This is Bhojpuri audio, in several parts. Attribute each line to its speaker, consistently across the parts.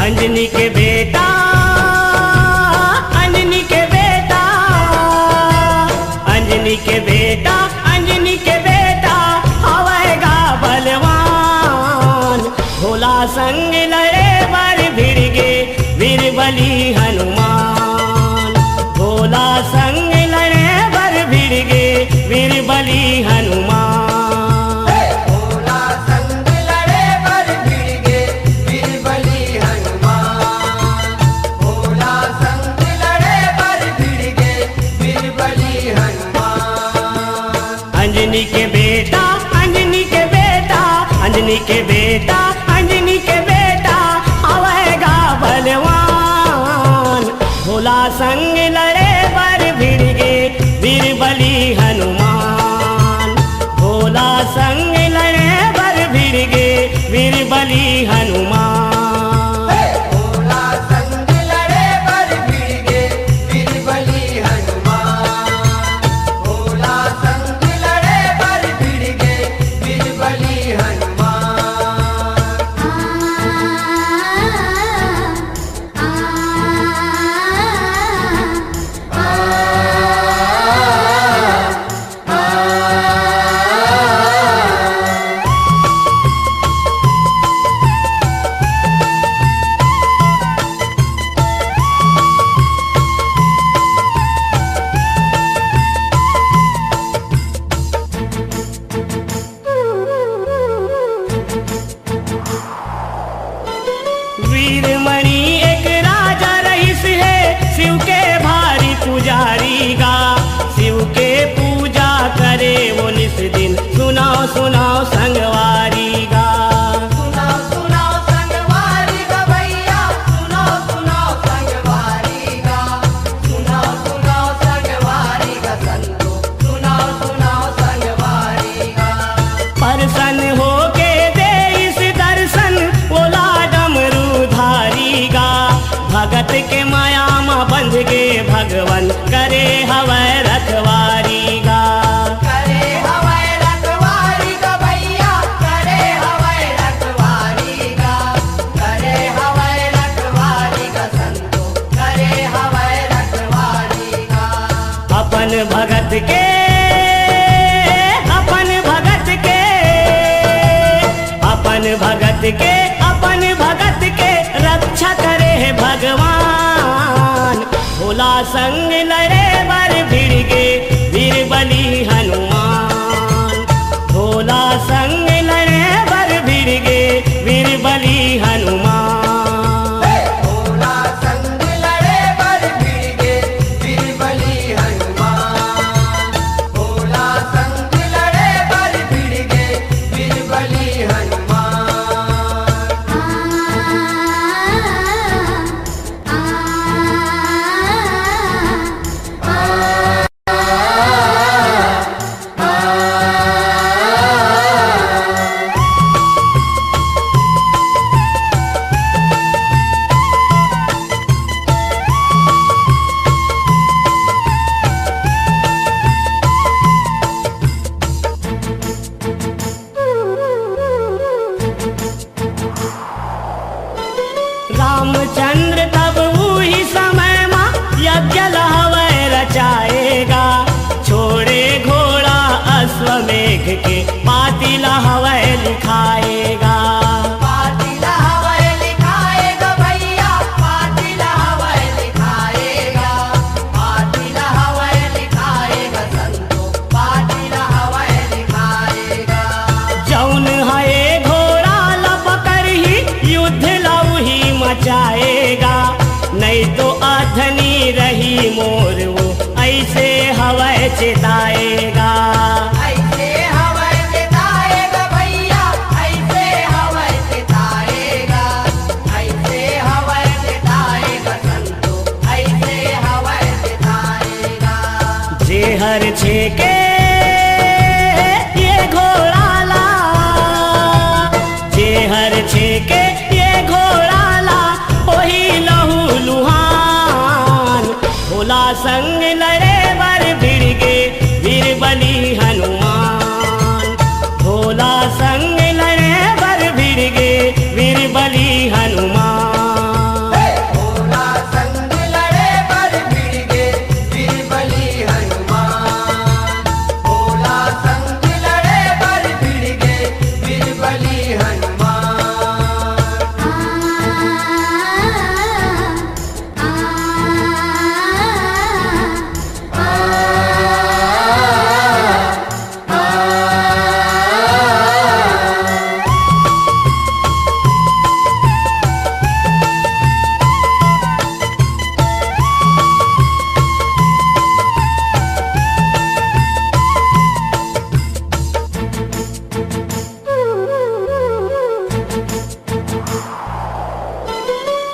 Speaker 1: अंजनी के बेटा, अंजनी के बेटा, अंजनी के बेटा, अंजनी के बेटा हवेगा बलवान। भोला संग लड़े बर भिड़ गे वीर बली हनुमान। भोला संग लड़े बर भिड़ गे वीर बली हनुमान। अंजनी के बेटा, अंजनी के बेटा, अंजनी के बेटा, अंजनी के बेटा हवेगा बलवान। भोला संग लड़े बर भिड़ गे वीर बली हनुमान। भोला संग लड़े बर भिड़ गे वीर बली हनुमान। वीरमणि एक राजा रईस है, शिव के भारी पुजारी गा। शिव के पूजा करे वो निस दिन, सुनाओ सुनाओ संगवारी गा।
Speaker 2: सुनाओ सुनाओ संगवारी गा भैया, सुनाओ सुनाओ संगवारी गा। सुनाओ सुनाओ संगवारी गा संतो, सुनाओ सुनाओ संगवारी गा।
Speaker 1: प्रसन्न होके दे इस दर्शन बोला डमरू धारी गा। भगत के माया माँ बंध गे भगवन करे हवै रखवारी गा।
Speaker 2: करे हवै रखवारी गा भैया, करे हवै रखवारी गा। करे हवै रखवारी गा संतो, करे हवै रखवारी गा।
Speaker 1: अपन भगत के, अपन भगत के, अपन भगत के, अपन भगत के रक्षा करे है भगवान। भोला संग लड़े बर भिड़ गे वीर बली हनुमान। भोला संग लड़े बर भिड़ गे वीर बली हनुमान।
Speaker 2: भोला संग लड़े बर भिड़ गे वीर बली हनुमान। भोला संग लड़े बर भिड़ गे वीर बली हनुमान।
Speaker 1: रामचंद्र तब उही समय माँ यज्ञ लहवै रचाएगा। छोड़े घोड़ा अश्वमेघ के पाती लहवै लिखाएगा।
Speaker 2: पाती लहवै लिखाएगा भैया, पाती लहवै लिखाएगा। पाती लहवै लिखाएगा संतो, पाती लहवै लिखाएगा।
Speaker 1: जौन है घोड़ा लपकर ही युद्ध लौही मचाएगा। नहीं तो अधनी रही मोर वो ऐसे हवै चिताएगा।
Speaker 2: ऐसे हवै चिताएगा भैया,
Speaker 1: हर छेके ये घोड़ाला, जे हर छेके ये घोड़ाला, वही लहू लुहान। भोला संग लड़े बर भिड़ गे वीर बलि हनुमान। भोला संग लड़े बर भिड़ गे वीर बलि हनुमान।
Speaker 2: भोला संग लड़े बर भिड़ गे वीर बलि हनुमान। भोला संग लड़े बर भिड़ गे वीर बलि हनुमान।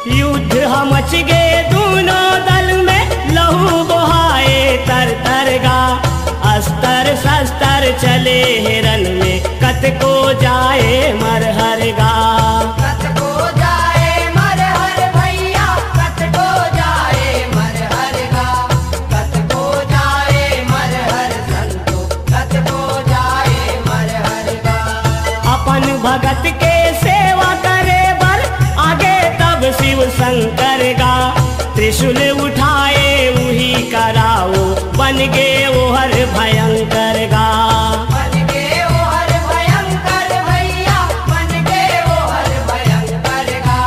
Speaker 1: युद्ध मच गे दोनों दल में, लहू बहाए तर तर गा। अस्तर शस्त्र चले हिरन में, कत को जाए मरहर गा।
Speaker 2: कत को जाए मरहर भैया, कत को जाए मरहर गा। कत को जाए मरहर संतो, कत को जाए मरहर गा।
Speaker 1: अपन भगत के सेवा करे बर आगे तब शिव शंकर गा। त्रिशूल उठाए उही कराओ, बन गे ओहर भयंकर गा।
Speaker 2: बन गे ओहर भयंकर भैया, बन गे ओहर भयंकर गा।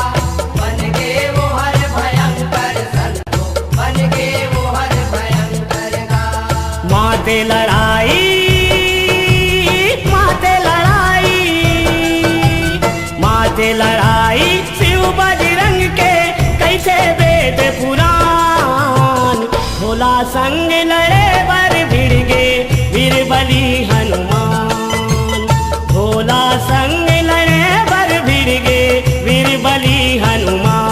Speaker 2: बन गे ओहर भयंकर संतो, बन गे ओहर भयंकर गा।
Speaker 1: माते लड़ाई, माते लड़ाई, माते लड़ाई शिव बजरंग के कैसे वेद पुराण। भोला संग लड़े बर भिड़ गे वीर बलि हनुमान। भोला संग लड़े बर भिड़ गे वीर बलि हनुमान।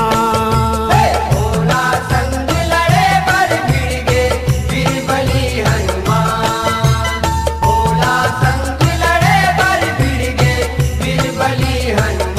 Speaker 2: भोला संग लड़े बर भिड़ गे वीर बलि हनुमान। भोला संग लड़े बर भिड़ गे वीर बलि हनुमान।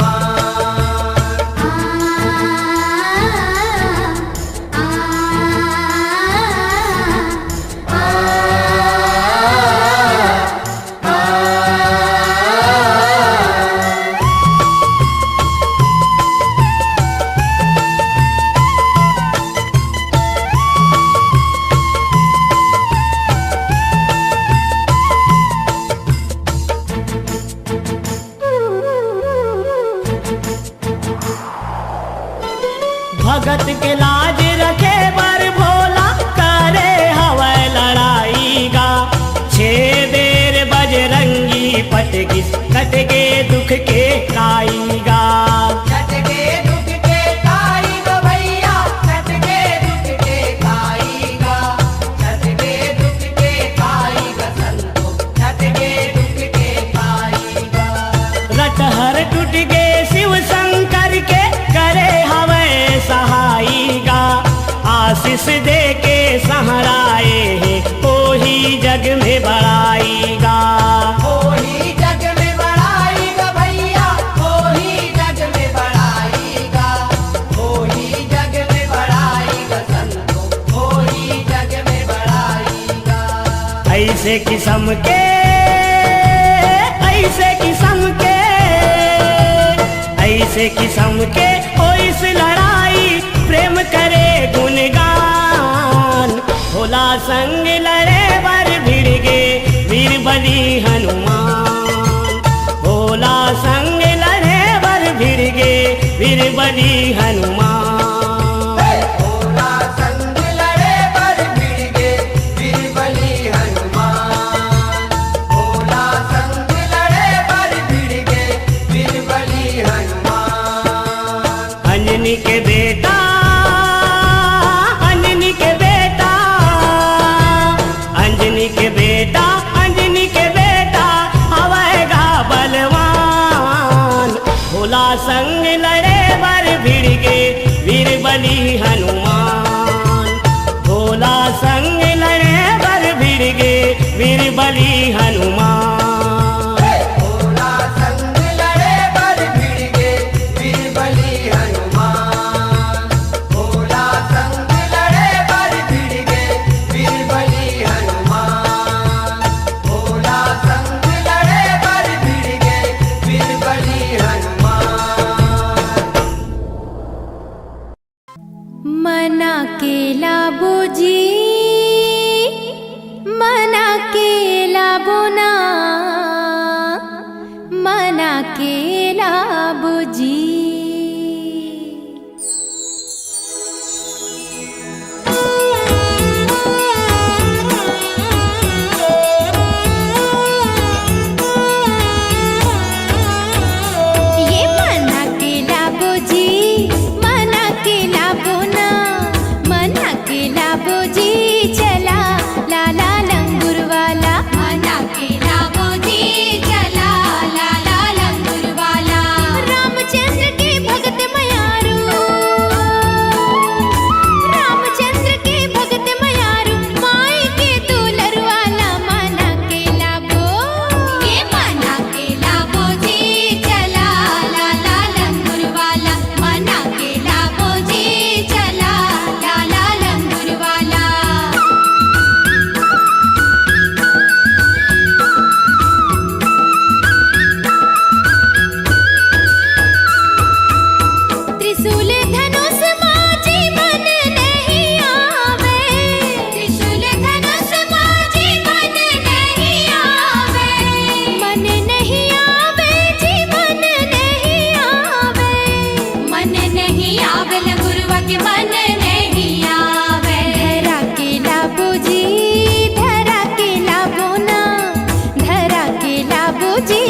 Speaker 1: भगत के लाज रखे बर भोला, करे हवै लड़ाई गा। छे देर बजरंगी पटगी, कट गे दुख के काई गा।
Speaker 2: कट गे दुख के काई गो भैया, कट गे दुख के काई गा। कट गे दुख के काई गा संतो, कट गे दुख के काई गा।
Speaker 1: रटहर टूट गे शिव शंकर के, करे हवै सहाई गा। आशीष दे के सहराए हैं, ओही जग में बड़ाई गा।
Speaker 2: ओही जग में बड़ाई गा भैया, ओही जग में बड़ाई गा। ओही जग में बड़ाई गा संतो, ओही जग में बड़ाई गा।
Speaker 1: ऐसे किस्म के, ऐसे किस्म के, ऐसे किस्म के हो इस लड़ाई, प्रेम करे गुणगान। भोला संग लड़े बर भिड़ गे वीर बलि हनुमान। भोला संग लड़े बर भिड़ गे वीर बलि हनुमान।
Speaker 2: भोला संग लड़े बर भिड़ गे वीर बलि हनुमान। भोला संग लड़े बर भिड़ गे वीर बलि हनुमान।
Speaker 1: अंजनी के बेटा, अंजनी के बेटा, अंजनी के बेटा, अंजनी के बेटा हवैगा बलवान। भोला संग लड़े बर भिड़ गे वीर बलि हनुमान। भोला संग लड़े बर भिड़ गे
Speaker 3: के लाबो जी मना के लाबो ना मना के लाबो जी ये मना के लाबो जी मना के लाबो ना मना के लाबो जी चला लाला लंगूर वाला मना के लाबो जी चला लाला लंगूर वाला रामचंद्र के भगत मयारू रामचंद्र के भगत मयारू माई के दुलर वाला मना के लाबो ये मना के लाबो जी चला लाला लंगूर वाला मना के लाबो जी चला लाला लंगूर वाला त्रिशूल धनुष माजी मन नहीं आवे त्रिशूल धनुष माजी मन नहीं आवे मन नहीं आवे जी मन नहीं आवे मन नहीं आवे लंगुरवा के मन नहीं आवे धरा के लाबो जी धरा के लाबो ना धरा के लाबो जी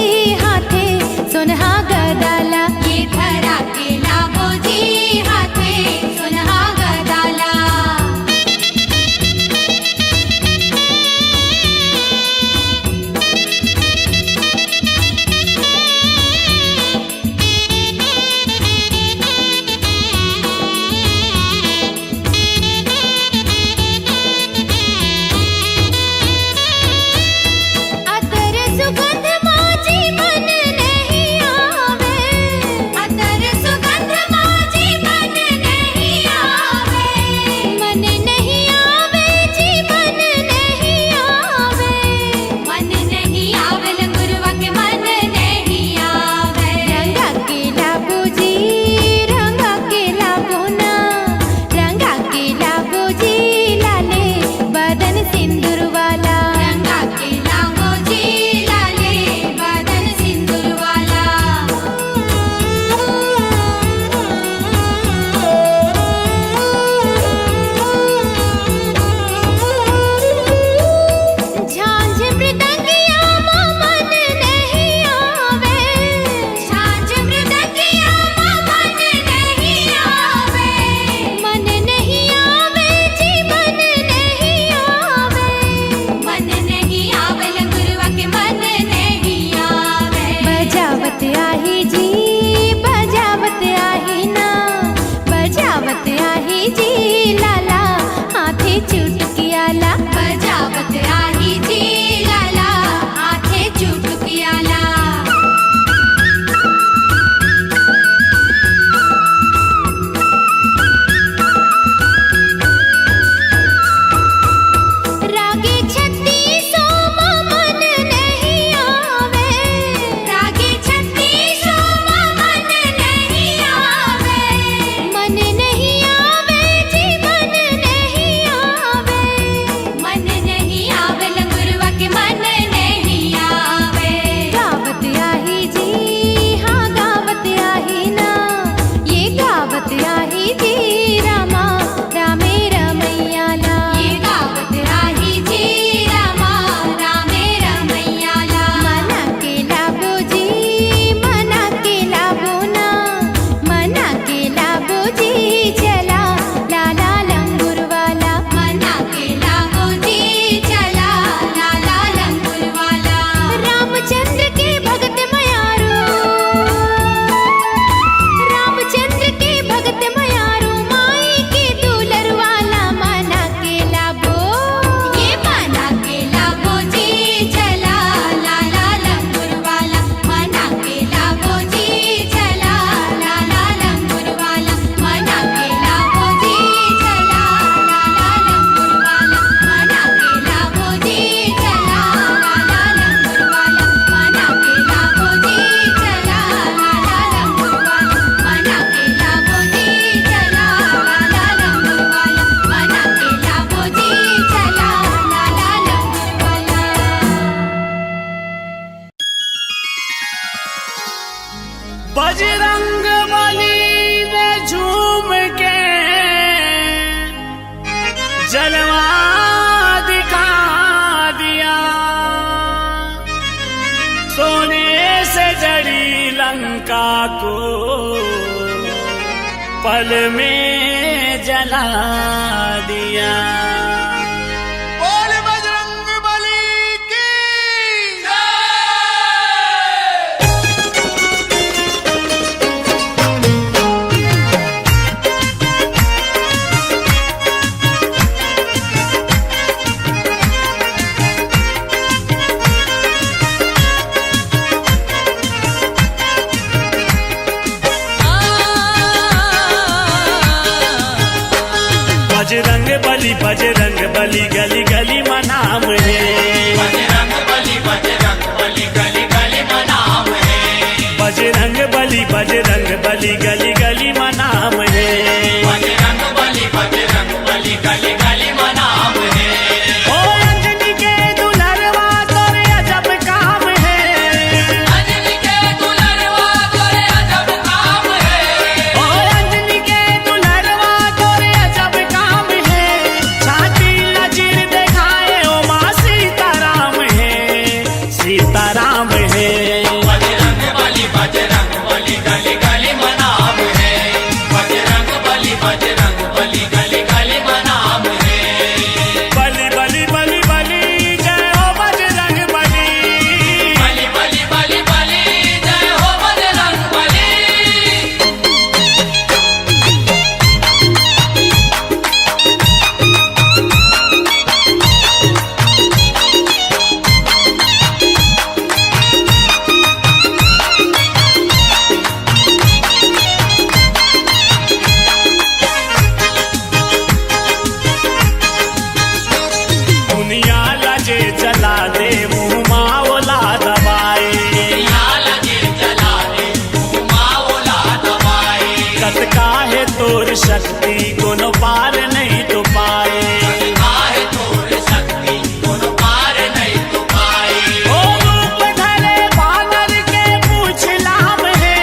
Speaker 3: हाथे सोनहा गदाला ये धरा के लाबो जी हाथे सोनहा गदाला
Speaker 1: पल में जला दिया।
Speaker 4: बोल बजरंग बली की
Speaker 1: बजरंग बली गली गली मनाम है।
Speaker 4: बजरंग बली गली गली मनाम है।
Speaker 1: बजरंग बली गली गली मनाम है।
Speaker 4: बजरंग बली गली गली मनाम है।
Speaker 1: ओ अंजनी के दुल्हनवा तोरे अजब काम है।
Speaker 4: अंजनी के दुल्हनवा तोरे अजब काम है।
Speaker 1: ओ अंजनी के दुल्हनवा तोरे अजब काम है। छाती नजीर दिखाए ओ माँ सीताराम है, सीताराम है।
Speaker 4: बजरंग बली गली गली मनाम है। बजरंग बली गली गली मनाम है।
Speaker 1: बली बली बली बली जय हो बजरंग बली।
Speaker 4: बली बली बली बली जय हो बजरंग बली।
Speaker 1: दुनिया लजे जला दे मुँह माओला दबाए।
Speaker 4: लगे जला दे माओला दबाए।
Speaker 1: कत काहे तोर शक्ति कोनो पार नहीं तो पाए।
Speaker 4: काहे तोर शक्ति कोनो पार नहीं तो पाए।
Speaker 1: ओ रूप धरे बानर के पूछ लाम है।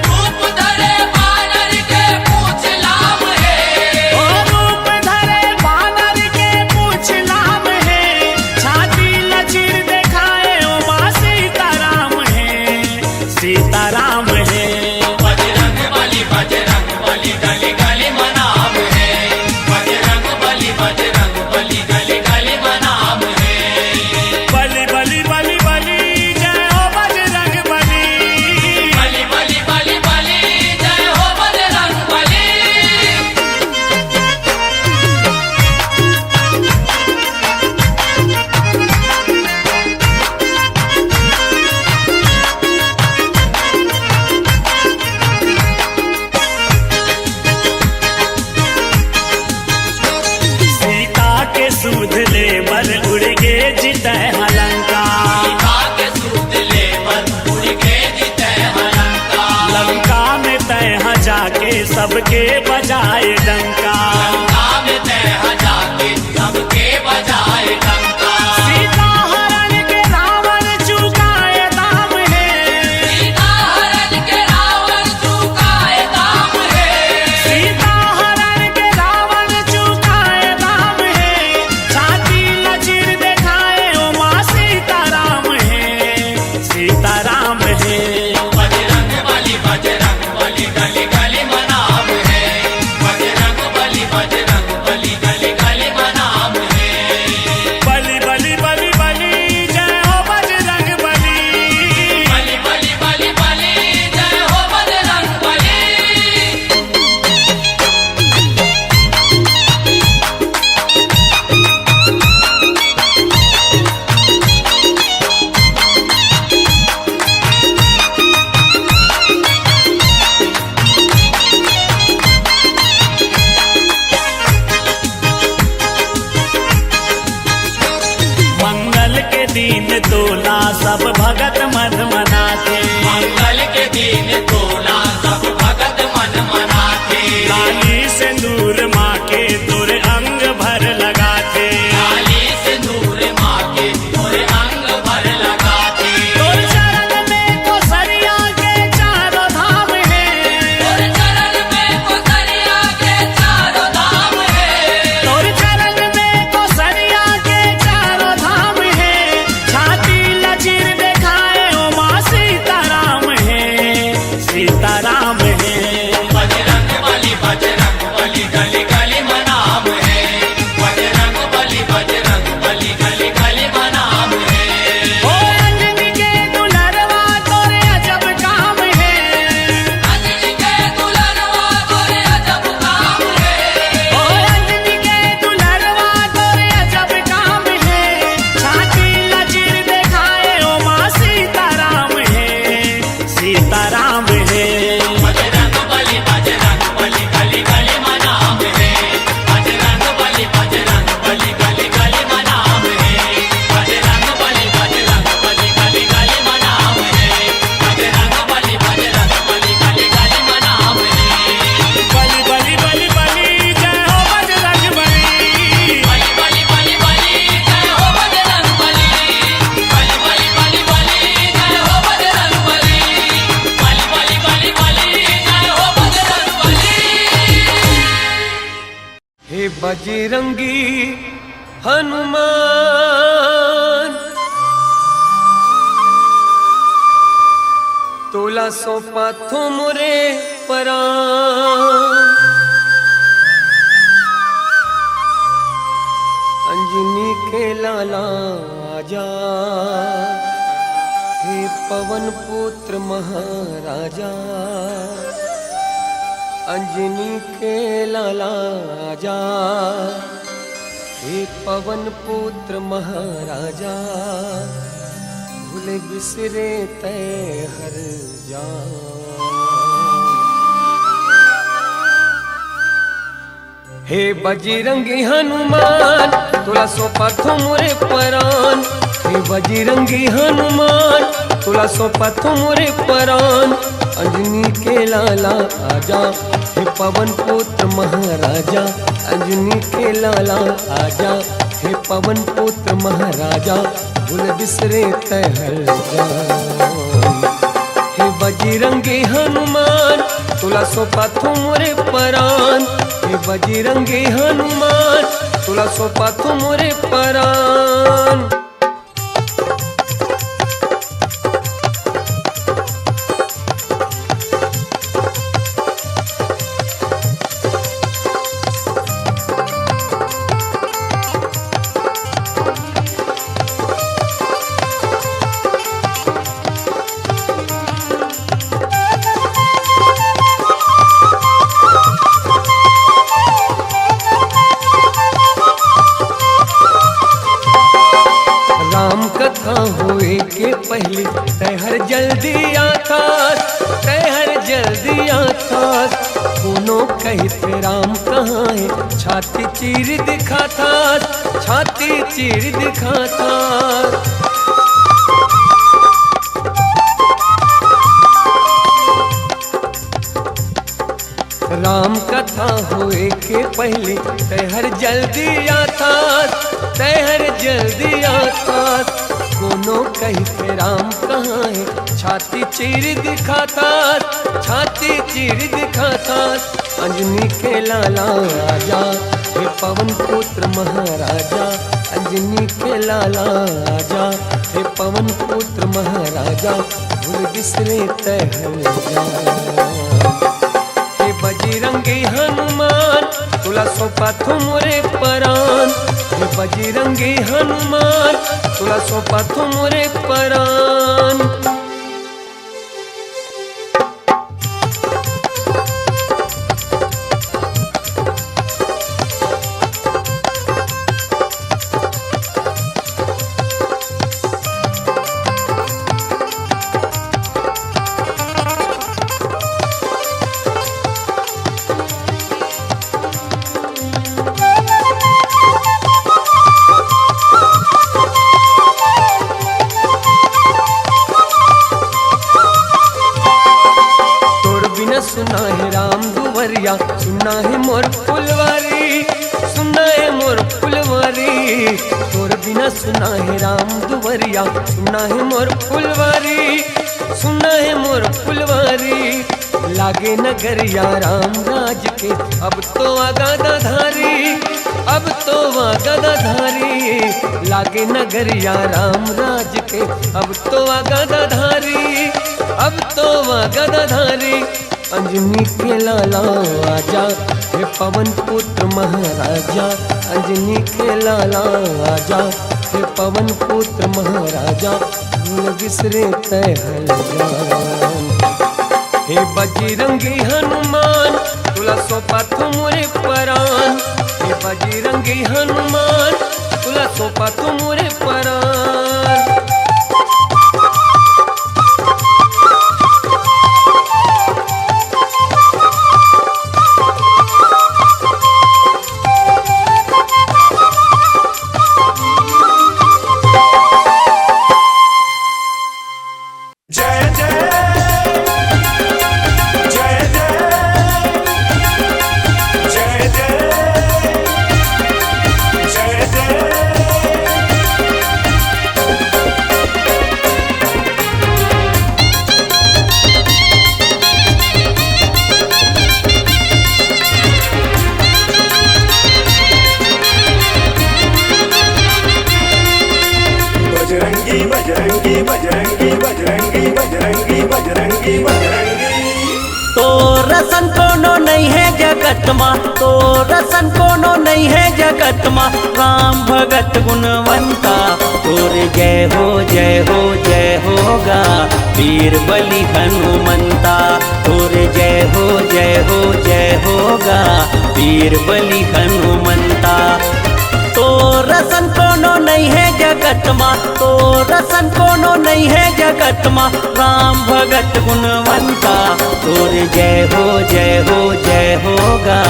Speaker 4: रूप धरे बानर के पूछ लाम है।
Speaker 1: ओ रूप धरे बानर के पूछ लाम है। छाती लचीर दिखाए ओ माँ सीताराम है, सीताराम है।
Speaker 4: बजरंग बली गली गली मनाम है। बजरंग बली गली गली मनाम है।
Speaker 1: बली बली बली बली जय हो बजरंग बली।
Speaker 4: बली बली बली बली जय हो बजरंग बली।
Speaker 1: सीता के सूद ले बल उड़ गे जितै हलंका।
Speaker 4: के सूत ले पर उड़ के जीते हलंका।
Speaker 1: लंका में तय जाके सबके बजाए डंका।
Speaker 4: काम तय जाके सबके बजाए डंका।
Speaker 1: सीता हरण के रावण चुकाए दाम है।
Speaker 4: सीता हरण के रावण चुकाए दाम है।
Speaker 1: सीता हरण के रावण चुकाए दाम है। छाती लचीर दिखाए ओ माँ सीताराम है, सीताराम है।
Speaker 4: बजरंग बली गली गली मनाम है। बजरंग बली
Speaker 5: बजरंगी हनुमान तोला सौंपा तुमरे परान। अंजनी के लाला आजा हे पवन पुत्र महाराजा। अंजनी के लाला आजा हे पवन पुत्र महाराजा। भूले बिसरे तय हर जान। हे बजरंगी हनुमान तोला सौंपा तुमरे परान। हे बजरंगी हनुमान तोला सौंपा तुमरे परान। अंजनी के लाला आजा हे पवन पुत्र महाराजा। अंजनी के लाला आजा हे पवन पुत्र महाराजा। भूल बिसरे तय हर जान। हे बजरंगी हनुमान तोला सौंपा तुमरे परान। हे बजरंगी हनुमान तोला सौंपा तुमरे परान। होए के पहले तहर जल्दी आता। तहर जल्दी आता कोनो कहते राम कहाँ है। छाती चीर दिखाता छाती चीर दिखाता। राम कथा होए के पहले तहर जल्दी आता। तहर जल्दी आता कोनो कहते राम कहाँ है। छाती चीर दिखाता छाती चीर दिखाता। अंजनी के लाला आजा हे पवन पुत्र महाराजा। अंजनी के लाला आजा हे पवन पुत्र महाराजा। भूल बिसरे तय हर जान। हे बजरंगी हनुमान तोला सौंपा तुमरे परान। हे बजरंगी हनुमान तोला सौंपा तुमरे परान। सुना है राम दुवरिया सुना है मोर फुलवारी। सुना है मोर फुलवारी तोर बिना सुना है राम दुवरिया। सुना है मोर फुलवारी सुना है मोर फुलवारी। लागे नगरिया राम राज के अब तो आगादा धारी। अब तो आगादा धारी लागे नगरिया राम राज के। अब तो आगादा धारी अब तो आगादा धारी। अंजनी के लाला आजा हे पवन पुत्र महाराजा। अंजनी के लाला आजा हे पवन पुत्र महाराजा। भूल बिसरे तय हर जान। हे बजरंगी हनुमान तोला सौंपा तुमरे परान। हे बजरंगी हनुमान तोला सौंपा तुमरे परान।
Speaker 6: रसन कोनो नहीं है जगत मा, तो रसन कोनो नहीं है जगत मा, राम भगत गुणवंता तोरे जय हो जय हो जय होगा वीर बलि हनुमंता, तोरे जय हो जय हो जय होगा वीर बलि हनुमंता। तो रसन कोनो नहीं है जगत मा, तो रसन कोनो नहीं है जगत मा, राम भगत गुणवंता तोरे जय हो जय हो जय होगा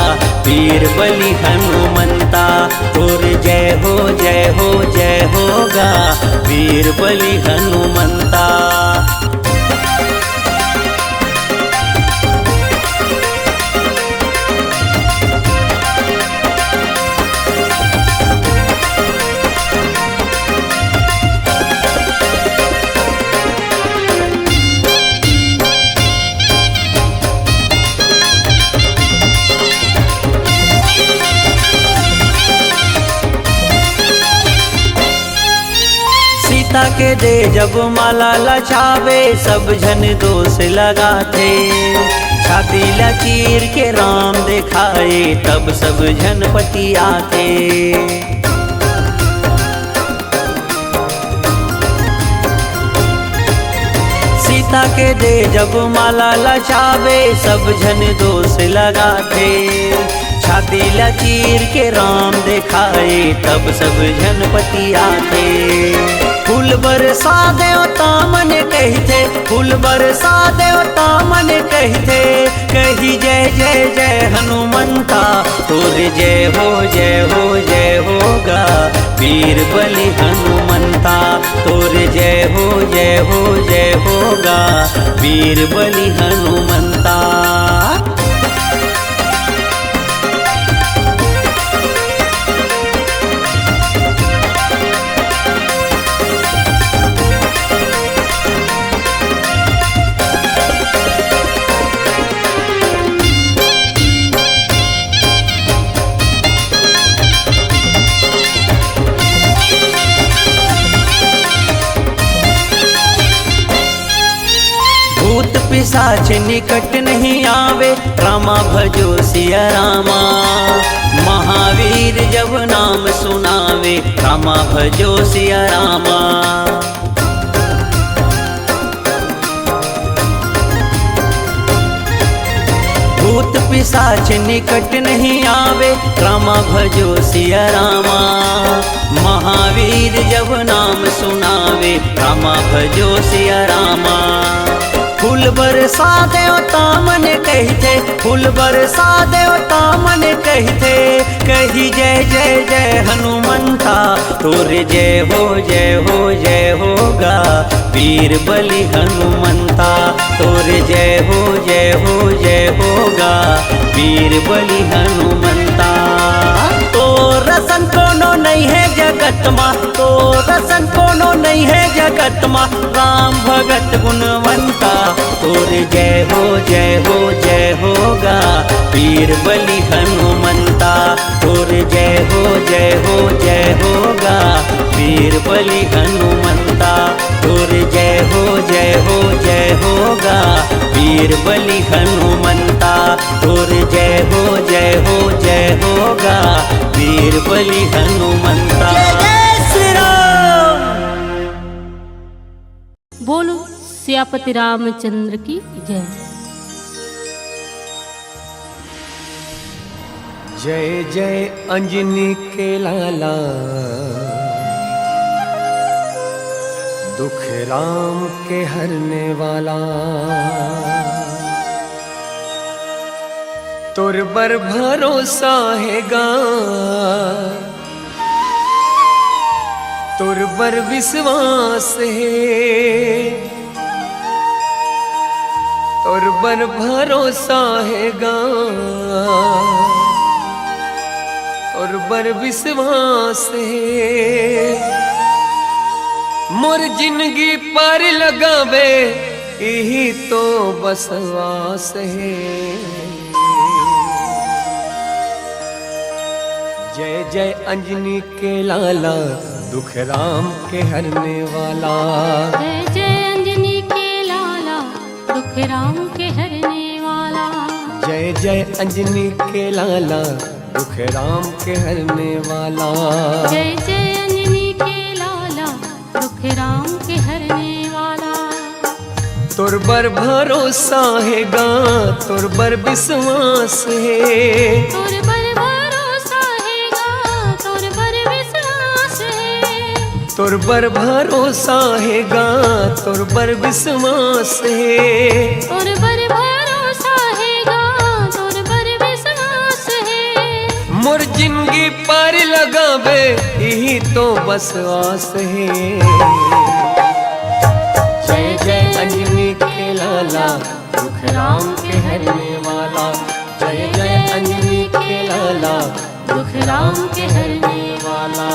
Speaker 6: वीर बलि हनुमंता, तोरे जय हो जय हो जय होगा वीर बलि हनुमंता। सीता के दे जब माला लचावे सब जन दोष लगाते, छाती लचीर के राम दिखाए तब सब जन पटियाते। सीता के दे जब माला लचावे सब जन दोष लगाते, छाती लचीर के राम दिखाए तब सब जन पटियाते। फूल बरसा देवता मन कहते, फूल बरसा देवता मन कहते, कही जय जय जय हनुमंता तोरे जय हो जय हो जय होगा वीर बलि हनुमंता, तोरे जय हो जय हो जय होगा वीर बलि हनुमंता। भूत पिशाच निकट नहीं आवे रामा भजो सिया रामा, महावीर जब नाम सुनावे रामा भजो सिया रामा। भूत पिशाच निकट नहीं आवे रामा भजो सिया रामा, महावीर जब नाम सुनावे रामा भजो सिया रामा। फूल बरसा देवता मन कहते, फूल बरसा देवता मन कहते, कही जय जय जय हनुमंता तोरे जय हो जय हो जय होगा वीर बलि हनुमंता, तोरे जय हो जय हो जय होगा वीर बलि हनुमंता। तो रसन कोनो नहीं है जगत मा, तो रसन कोनो नहीं है जगत मा, राम भगत गुणवंता तोरे जय हो जय हो जय होगा वीर बलि हनुमंता, तोरे जय हो जय हो जय होगा वीर बलि हनुमंता, तोरे जय हो जय हो जय होगा वीर बलि हनुमंता, तोरे जय हो जय हो जय होगा वीर बलि हनुमंता। जय श्री राम।
Speaker 7: बोलो सियापति रामचंद्र की जय।
Speaker 5: जय जय अंजनी के लाला, दुख राम के हरने वाला, तुर बर भरोसा है गा, तुर बर विश्वास है, तुर बर भरोसा है गा, और बर विश्वास है। मोर जिंदगी पर लगावे यही तो बसवास है। जय जय अंजनी के लाला, दुख राम के हरने वाला।
Speaker 7: जय जय अंजनी के लाला, दुख राम के हरने वाला।
Speaker 5: जय जय अंजनी के लाला दुख राम के हरने वाला।
Speaker 7: जय जय अंजनी के लाला दुख राम के हरने वाला।
Speaker 5: तुर बर भरोसा है गा तुर बर विश्वास है।
Speaker 7: तुर बर भरोसा है गा तुर बर विश्वास है।
Speaker 5: तुर बर भरोसा है गा तुर बर विश्वास है।
Speaker 7: तुर बर भरोसा है गा तुर बर विश्वास है।
Speaker 5: मोर जिंदगी पार लगावे यही तो बस आस है। जय जय अंजनी के लाला दुख राम के हरने वाला। जय जय अंजनी के लाला दुख राम के हरने वाला।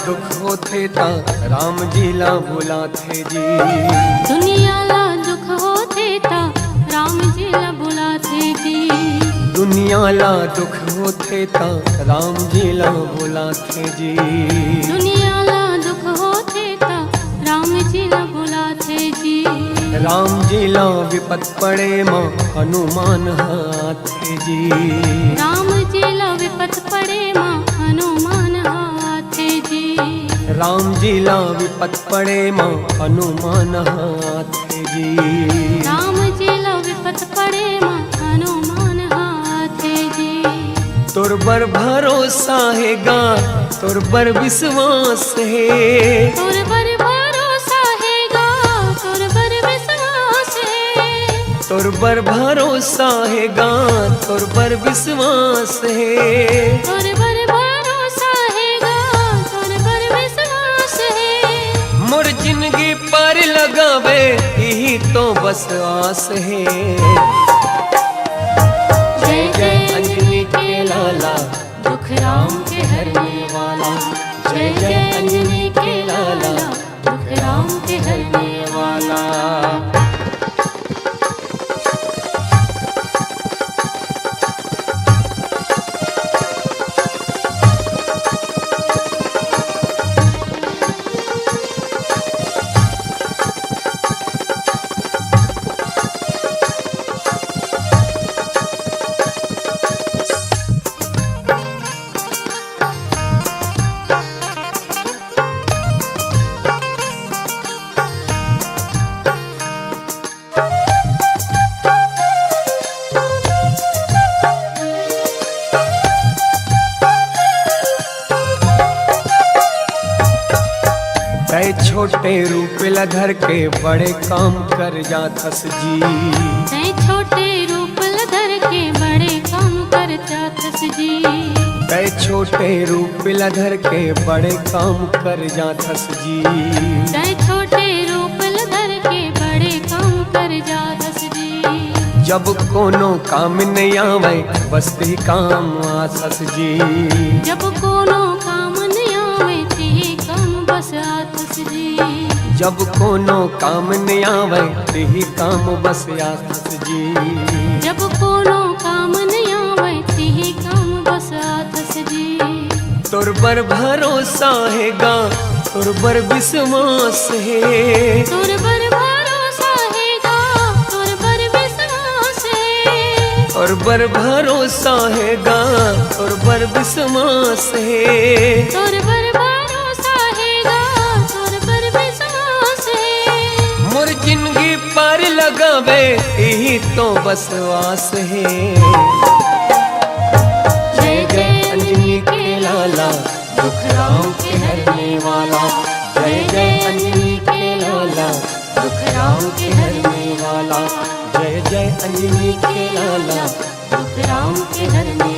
Speaker 5: दुख होते ता राम जी ला बुलाते जी।
Speaker 7: दुनिया ला दुख होते ता राम जी ला बुलाते जी।
Speaker 5: दुनिया ला दुख होते ता राम जी ला बुलाते जी।
Speaker 7: दुनिया ला दुख होते ता राम जी ला बुलाते जी।
Speaker 5: राम जी ला विपत पड़े माँ हनुमान हाथे जी।
Speaker 7: राम जी ला विपत पड़े माँ हनुमान हाथे जी।
Speaker 5: राम जी ला विपत पड़े माँ हनुमान हाथे जी।
Speaker 7: राम जी ला विपत पड़े माँ हनुमान हाथे जी।
Speaker 5: तुर बर भरोसा है गा तुर बर विश्वास है।
Speaker 7: तुर बर भरोसा है गा तुर बर विश्वास है।
Speaker 5: तुर बर भरोसा है गा तुर बर विश्वास है।
Speaker 7: तुर बर भरोसा है गा तुर बर विश्वास है।
Speaker 5: मोर जिंदगी पार लगावे यही तो बस आस है। जय जय अंजनी के लाला दुख राम के हरने वाला। जय जय अंजनी के लाला दुख राम के हरने वाला। तय छोटे रूप लधर के बड़े काम कर जाथस जी।
Speaker 7: तय छोटे रूप लधर के बड़े काम कर जाथस जी।
Speaker 5: तय छोटे रूप लधर के बड़े काम कर जाथस जी।
Speaker 7: तय छोटे रूप लधर के बड़े काम कर जाथस जी।
Speaker 5: जब कोनो काम नहीं आवे बस ही काम आसस जी।
Speaker 7: जब कोनो काम नहीं आवे ते काम बस आथस जी।
Speaker 5: जब कोनो काम नहीं आवे ही काम बस आसस जी।
Speaker 7: जब कोनो काम नहीं आवे ते काम बस आथस जी।
Speaker 5: तुर बर भरोसा है गा तुर बर विश्वास है।
Speaker 7: तुर बर भरोसा है गा तुर बर विश्वास है।
Speaker 5: तुर बर भरोसा है गा तुर बर विश्वास है।
Speaker 7: तुर बर भरोसा है गा तुर बर विश्वास है।
Speaker 5: मोर जिंदगी पार लगावे यही तो बस आस है। जय जय अंजनी के लाला दुख राम के हरने वाला। जय जय अंजनी के लाला दुख राम के हरने वाला। जय जय अंजनी के लाला दुख राम के हरने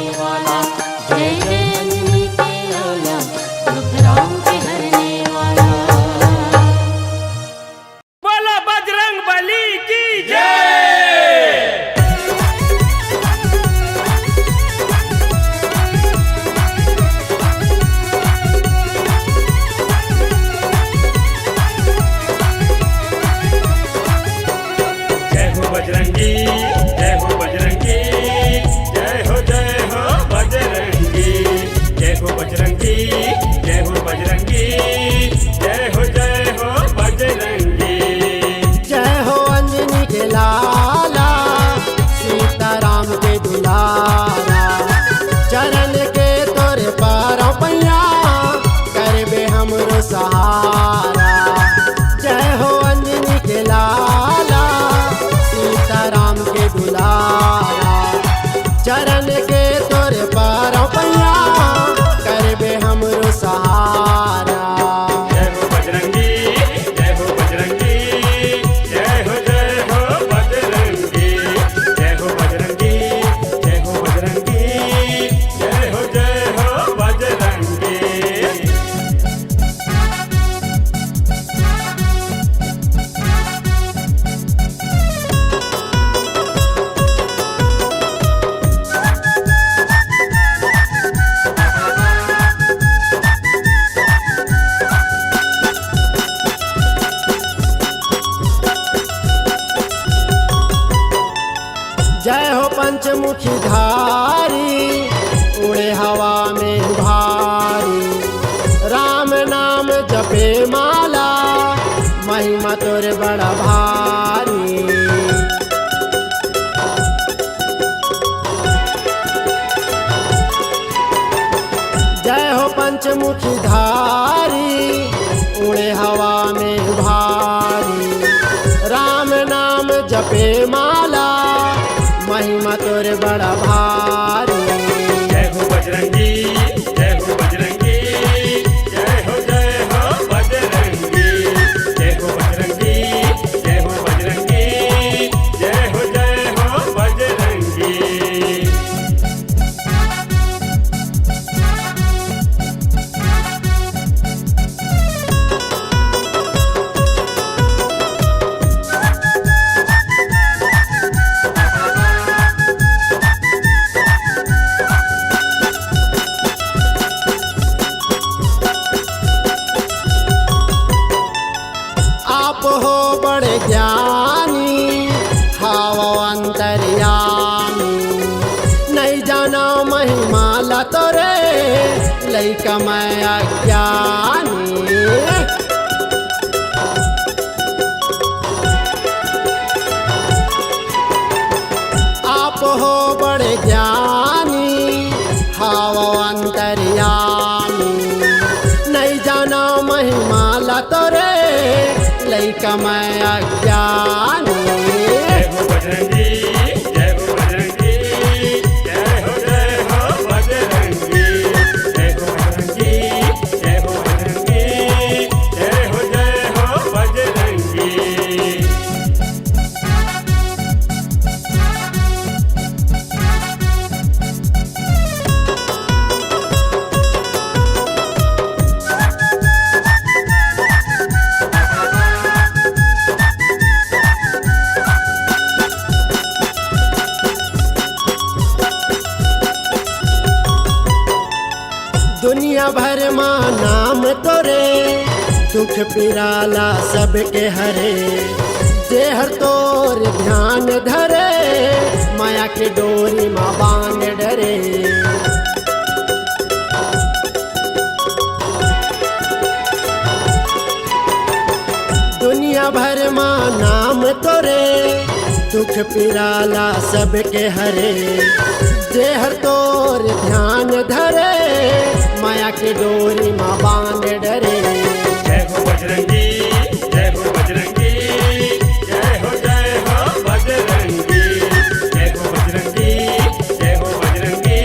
Speaker 8: जपे माला महिमा तोर बड़ा भारी। जय हो पंचमुखी धारी उड़े हवा में भारी। राम नाम जपे माला महिमा तोर बड़ा भारी।
Speaker 9: जय हो बजरंगी, जय हो बजरंगी, जय हो बजरंगी, जय हो बजरंगी, जय हो बजरंगी, जय हो बजरंगी।
Speaker 8: आप हो बड़े ज्ञानी हाव अंतर्यामी। नहीं जाना महिमा ला तोरे लइका मैं अज्ञानी। आप हो बड़े ज्ञानी हाव अंतर्यामी। नहीं जाना महिमा ला तोरे लइका मैं अज्ञानी।
Speaker 9: जय हो बजरंगी, जय हो बजरंगी, जय हो बजरंगी, जय हो बजरंगी, जय हो बजरंगी, जय हो बजरंगी।
Speaker 8: दुनिया भर माँ नाम तोरे दुख पिराला सबके हरे। जेहर तोर ध्यान धरे माया के डोरी माँ बांध डरे। दुनिया भर माँ नाम तोरे दुख पिराला सबके हरे। जेहर तोर ध्यान धरे माया की डोरी माँ बांध डरे।
Speaker 9: जय हो बजरंगी, जय हो बजरंगी, जय हो बजरंगी, जय हो बजरंगी, जय हो बजरंगी,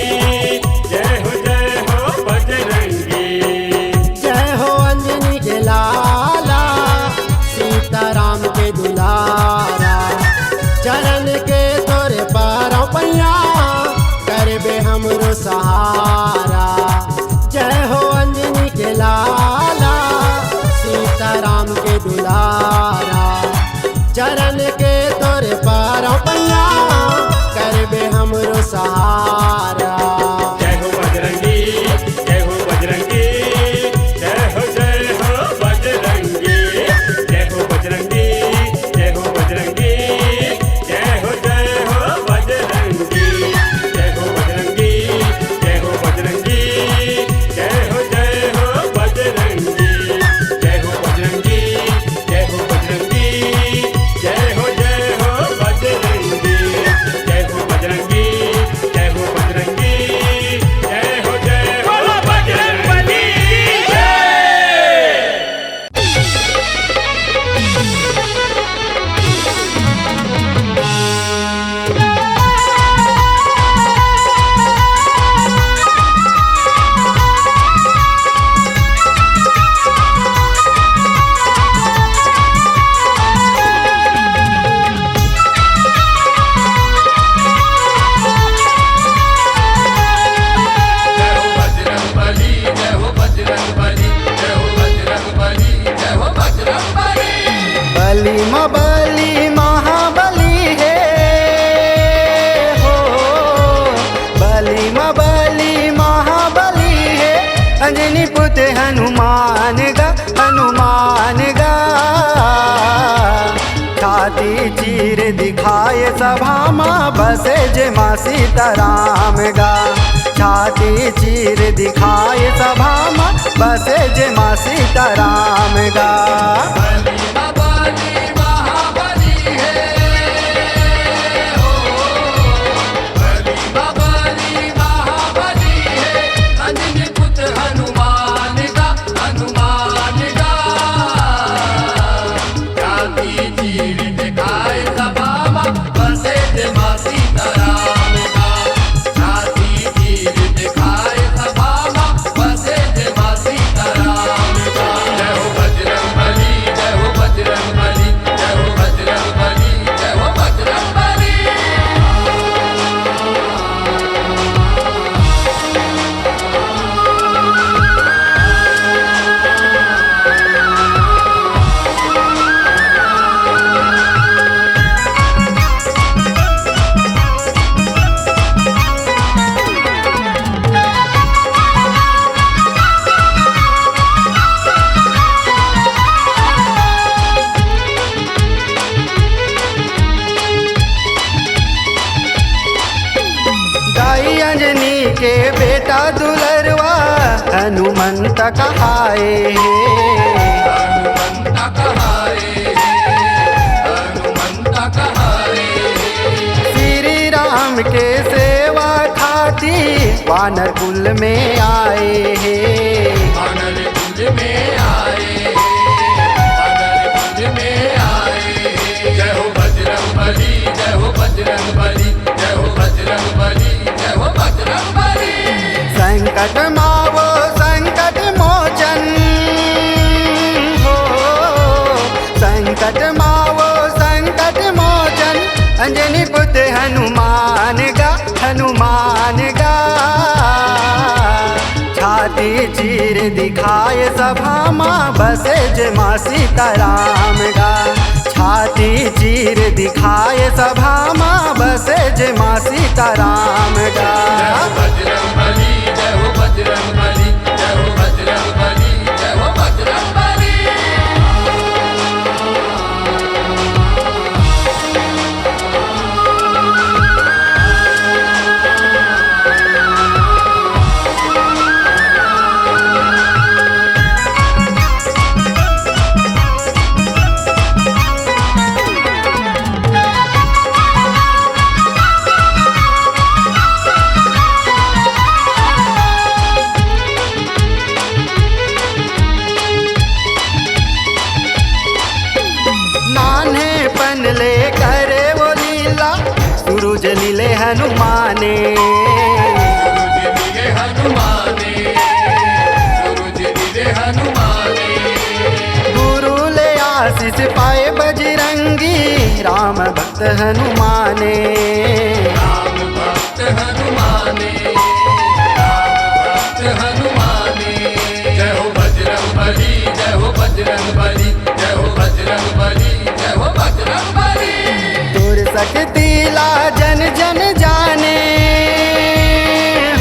Speaker 9: जय हो बजरंगी।
Speaker 8: जय हो अंजनी के लाला सीताराम के दुलारा। चरण के तोरे पारों पैया करबे हमरो सहारा। जय हो अंजनी के लाला सीताराम के दुलारा। चरण के तोरे पारों पैया करबे हमरो सहारा।
Speaker 9: जय हो बजरंगी, जय हो बजरंगी, जय हो बजरंगी, जय हो बजरंगी, जय हो बजरंगी, जय हो बजरंगी, जय हो बजरंगी, जय हो बजरंगी, जय हो बजरंगी, जय हो बजरंगी, जय हो बजरंगी, जय हो बजरंगी, जय हो बजरंगी, जय हो बजरंगी, जय हो बजरंगी।
Speaker 2: बली मबली महाबली है हो। बली मबली महाबली है। अंजनी पुत्र हनुमान गा, हनुमान गा। छाती चीर दिखाए सभा माँ बसे जे माँ सीताराम गा।
Speaker 10: छाती चीर दिखाए सभा माँ बसे जे माँ सीताराम गा। के बेटा दुलरवा हनुमंत कहाए श्री राम के सेवा खाती वानर कुल में आए
Speaker 4: जय हो बजरंग बली, जय हो बजरंग बली, जय हो बजरंग बली, जय हो बजरंग बली।
Speaker 10: संकट मावो संकट मोचन हो, संकट मावो संकट मोचन अंजनी पुत्र हनुमान गा, हनुमान गा। छाती चीर दिखाए सभा माँ बसे जे माँ सीताराम गा। छाती चीर दिखाए सभा माँ बसे जे माँ सीताराम गा।
Speaker 4: बजरंग बली, जय हो बजरंग बली, जय हो बजरंग बली, जय हो बजरंग बली।
Speaker 10: ले करे वो लीला सूरज नीले हनुमाने, गुरु ले आशीष पाए बजरंगी राम भक्त हनुमाने।
Speaker 4: राम भक्त हनुमाने, राम भक्त हनुमाने। जय हो बजरंग बली, जय हो बजरंग बली, जय हो बजरंग बली, जय हो बजरंग बली।
Speaker 10: दूर सकती ला जन जन जाने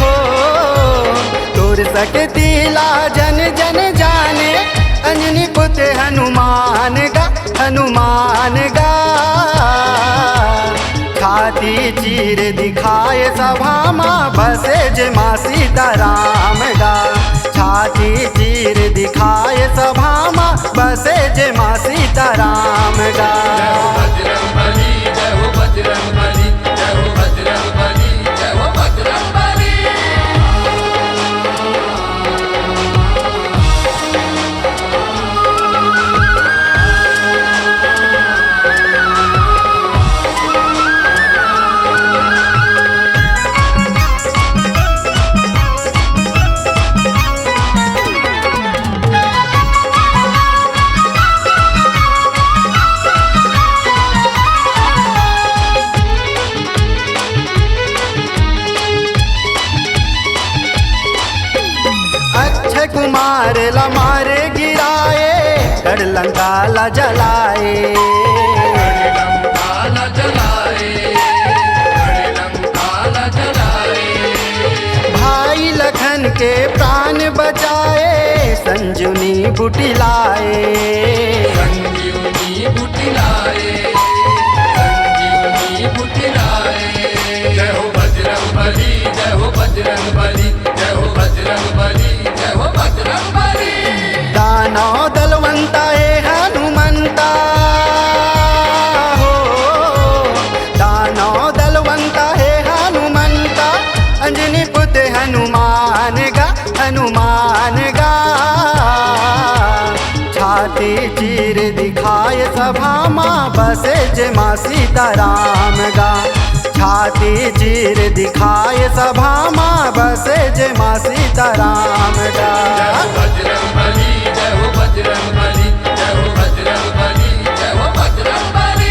Speaker 10: हो, दूर सकती ला जन जन जाने अंजनी पुत्र हनुमान गा, हनुमान गा। छाती चीर दिखाए सभा माँ बसे जे माँ सीताराम गा। छाती चीर दिखाए सभा माँ बसे जे माँ सीताराम गा।
Speaker 4: बजरंग बली, जय हो बजरंग बली, जय हो बजरंग बली, जय हो बजरंग बली।
Speaker 10: अक्षय कुमार ला मारे गिराए कर लंका ला जलाए, भाई लखन के प्राण बचाए संजीवनी बूटी लाए।
Speaker 4: संजीवनी बूटी लाए, संजीवनी बूटी लाए। जय हो बजरंग बली, जय हो बजरंग बजरंग बली, जय हो बजरंग बली, जय हो बजरंग बली।
Speaker 10: दानव दलवंता है हनुमंता हो, दानव दलवंता है हनुमंता, अंजनी पुत्र हनुमान गा, हनुमान गा। छाती चीर दिखाए सभा माँ बसे जे माँ सीताराम गा, छाती चीर दिखाए सभा माँ बसे जे माँ सीताराम गा।
Speaker 4: जय हो बजरंग बली, जय हो बजरंग बली, जय हो बजरंग बली, जय हो बजरंग बली।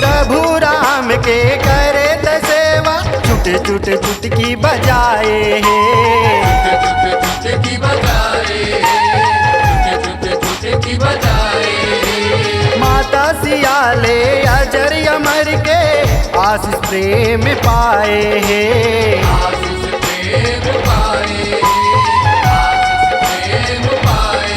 Speaker 10: प्रभु राम के करे त सेवा, छुटे छुटे चुटकी बजाए है।
Speaker 4: छुटे छुटे की बजाए, छुटे छुटे की बजाए।
Speaker 10: माता सियाले अजर अमर के आशीष प्रेम पाए है।
Speaker 4: आशीष प्रेम पाए, आशीष प्रेम पाए।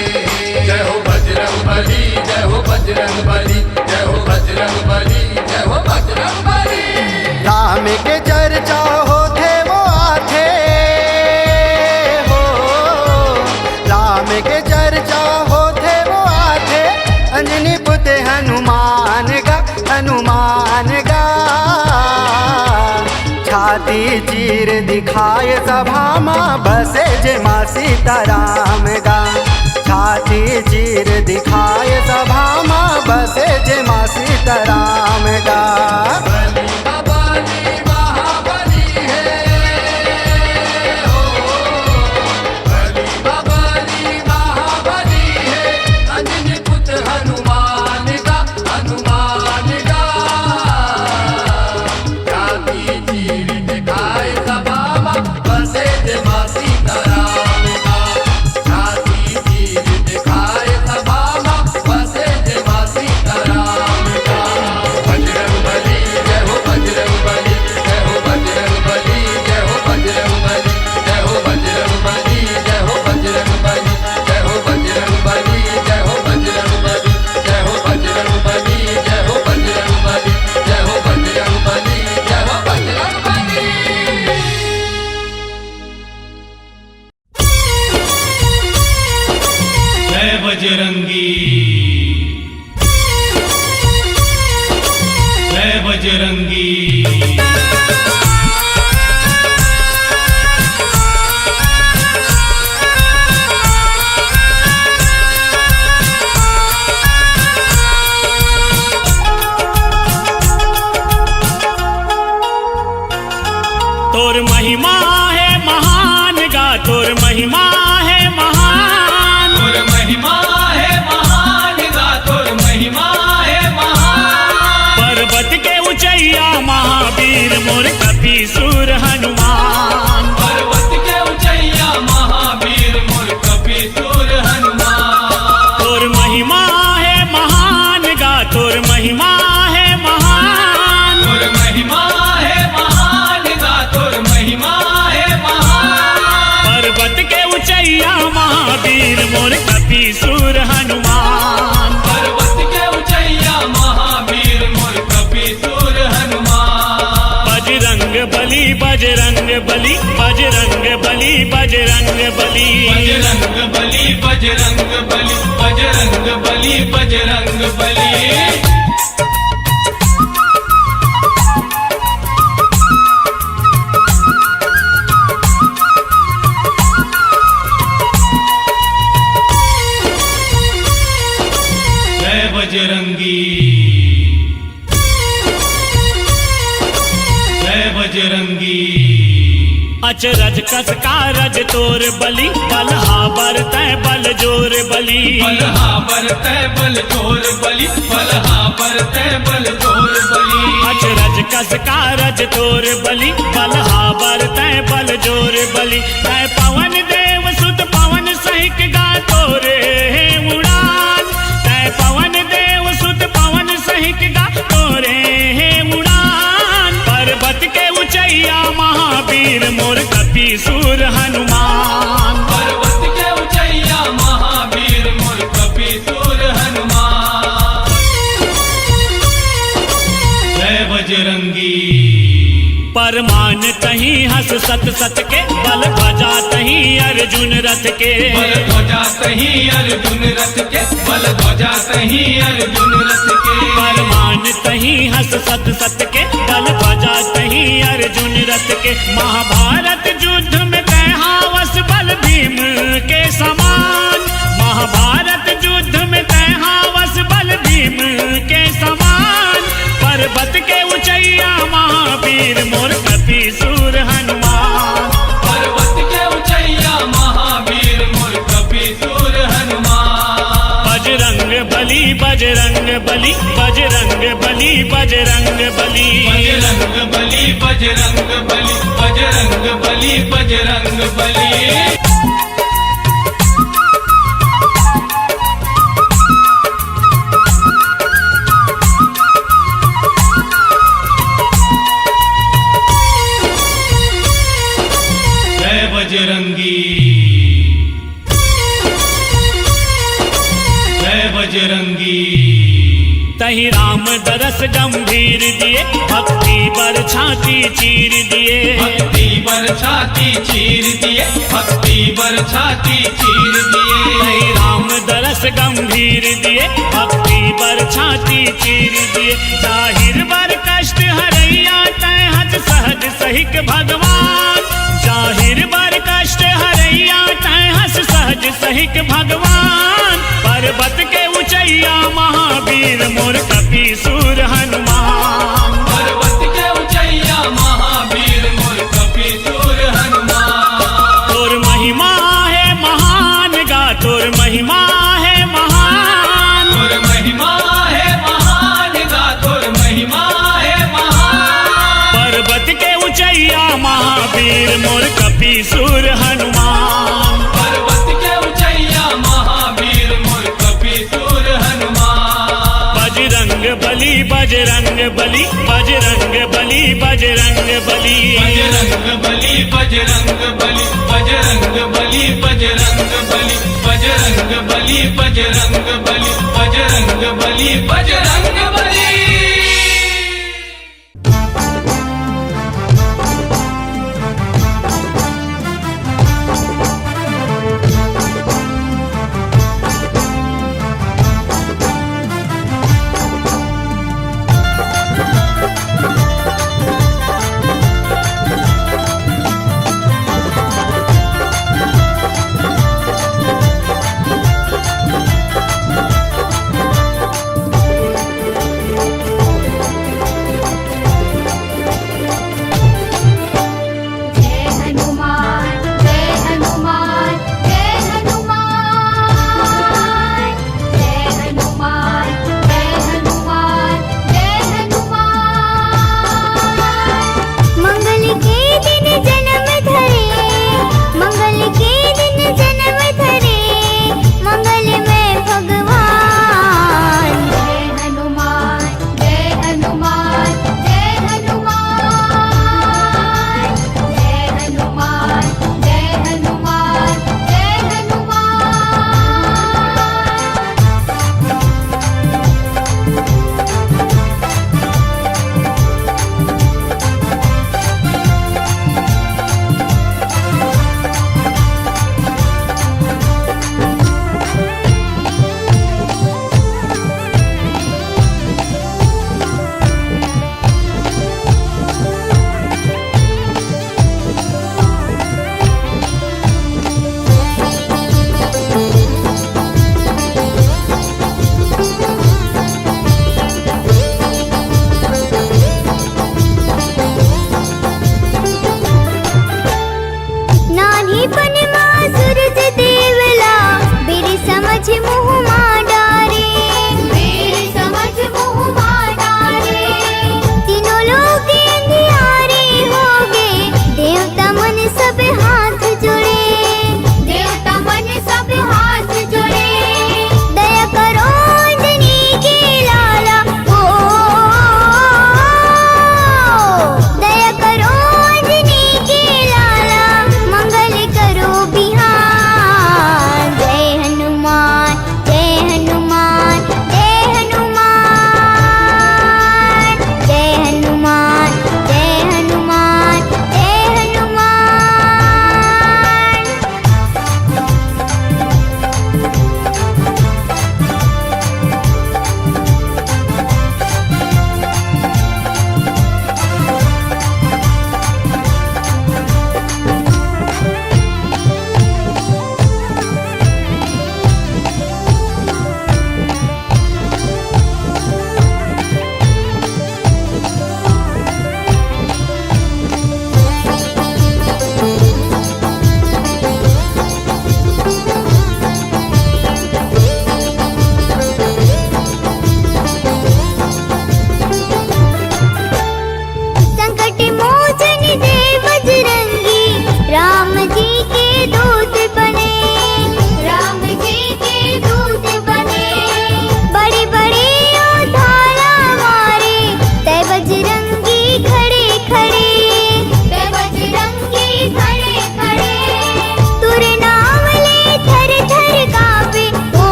Speaker 4: जय हो बजरंग बली, जय हो बजरंग बली, जय हो बजरंग बली, जय हो बजरंग बली।
Speaker 10: राम के चर्चा होते वो आथे हो, राम के चर्चा होते वो आथे, अंजनी पुत्र हनुमान गा, हनुमान गा। छाती चीर दिखाए सभा माँ बसे जे माँ सीताराम गा, छाती चीर दिखाए सभा माँ बसे जे माँ सीताराम गा।
Speaker 4: बली बली महाबली है हो, बली बली महाबली है, अंजनी पुत्र हनुमान का, हनुमान का। छाती चीर दिखाए सभा माँ बसे जे माँ सीताराम का, छाती चीर दिखाए सभा माँ बसे जे माँ सीताराम का। बजरंग बली, जय हो बजरंग बली, जय हो बजरंग बली, जय हो बजरंग बली, जय हो बजरंग बली, जय हो बजरंग बली, जय हो बजरंग बली, जय हो बजरंग बली, जय हो बजरंग बली, जय हो बजरंग बली, जय हो बजरंग बली, जय हो बजरंग बली।
Speaker 11: जय बजरंगी, जय बजरंगी।
Speaker 1: तोर महिमा है महान गा, तोर महिमा है महान।
Speaker 11: तोर महिमा है महान गा, तोर महिमा है महान।
Speaker 1: पर्वत के ऊंचैया महावीर मोर कपी सुर हनुमान।
Speaker 11: पर्वत के ऊंचैया महावीर मोर कपी सुर हनुमान।
Speaker 1: तोर महिमा है महान गा, तोर महिमा है महान।
Speaker 11: तोर महिमा है महान गा, तोर महिमा है महान।
Speaker 1: पर्वत के ऊंचैया महावीर मोर कपी सुर हनुमान।
Speaker 11: पर्वत के ऊंचैया महावीर मोर कपी सुर हनुमान।
Speaker 1: बजरंग बली, बजरंग बली, बजरंग बली, बजरंग बली।
Speaker 11: बजरंग बली, बजरंग बली, बजरंग बली, बजरंग बली। जय बजरंगी, जय बजरंगी।
Speaker 1: अचरज कस कारज तोर बलि बलहा बरतै बल जोर बलि
Speaker 11: बलहा बरतै बल जोर बलि बलहा बरतै बल जोर बलि
Speaker 1: अचरज कस कारज तोर बलि बलहा बरतै बल जोर बलि तै पवन देव सुत पवन सहिक गा तोरे हे उड़ान तै पवन देव सुत पवन सहिक गा तोरे हे उड़ान पर्वत के ऊंचैया महावीर मोर कपि सूर हनुमान
Speaker 11: पर्वत के ऊंचैया महावीर मोर कपि सूर हनुमान जय बजरंगी
Speaker 1: परमान तहीं हस सत सत के बल ध्वजा तहीं अर्जुन रथ के
Speaker 11: बल ध्वजा तहीं अर्जुन रथ के बल ध्वजा तहीं अर्जुन रथ के
Speaker 1: परमान तहीं हस सत सत के बल ध्वजा तहीं अर्जुन रथ के महाभारत युद्ध में तैहावस बल भीम के समान महाभारत युद्ध में तैहावस बल भीम के समान पर्वत के ऊंचैया महावीर मोर कपि सूर हनुमान
Speaker 11: पर्वत के ऊंचैया महावीर मोर कपि सूर हनुमान
Speaker 1: बजरंग बली बजरंग बली बजरंग बली बजरंग बली
Speaker 11: बजरंग बली बजरंग बली बजरंग बली बजरंग बली जय बजरंगी जय बजरंगी
Speaker 1: तही राम दरस गंभीर दिए भक्ति बर छाती चीर दिए
Speaker 11: भक्ति बर छाती चीर दिए भक्ति बर छाती चीर दिए
Speaker 1: तही राम दरस गंभीर दिए भक्ति बर छाती चीर दिए जाहिर बर कष्ट हरैया तय हत सहज सहिक भगवान जाहिर बर कष्ट हरैया तय हस सहज सहिक भगवान पर्वत के ऊंचैया महावीर मोर कपि सूर हनुमान
Speaker 11: पर्वत के ऊंचैया महावीर मोर कपि सूर हनुमान
Speaker 1: तोर महिमा है महान गा तोर महिमा है महान
Speaker 11: तोर महिमा है महान गा तोर महिमा है महान
Speaker 1: पर्वत के ऊंचैया महावीर मोर कपि सूर हनुमान
Speaker 11: पर्वत के ऊंचैया महावीर मोर कपि सूर हनुमान
Speaker 1: बजरंग बली बजरंग बली बजरंग बली बजरंग बली
Speaker 11: बजरंग बली बजरंग बली बजरंग बली बजरंग बली बजरंग बली बजरंग बली बजरंग बली बजरंग बली
Speaker 3: माझे मोर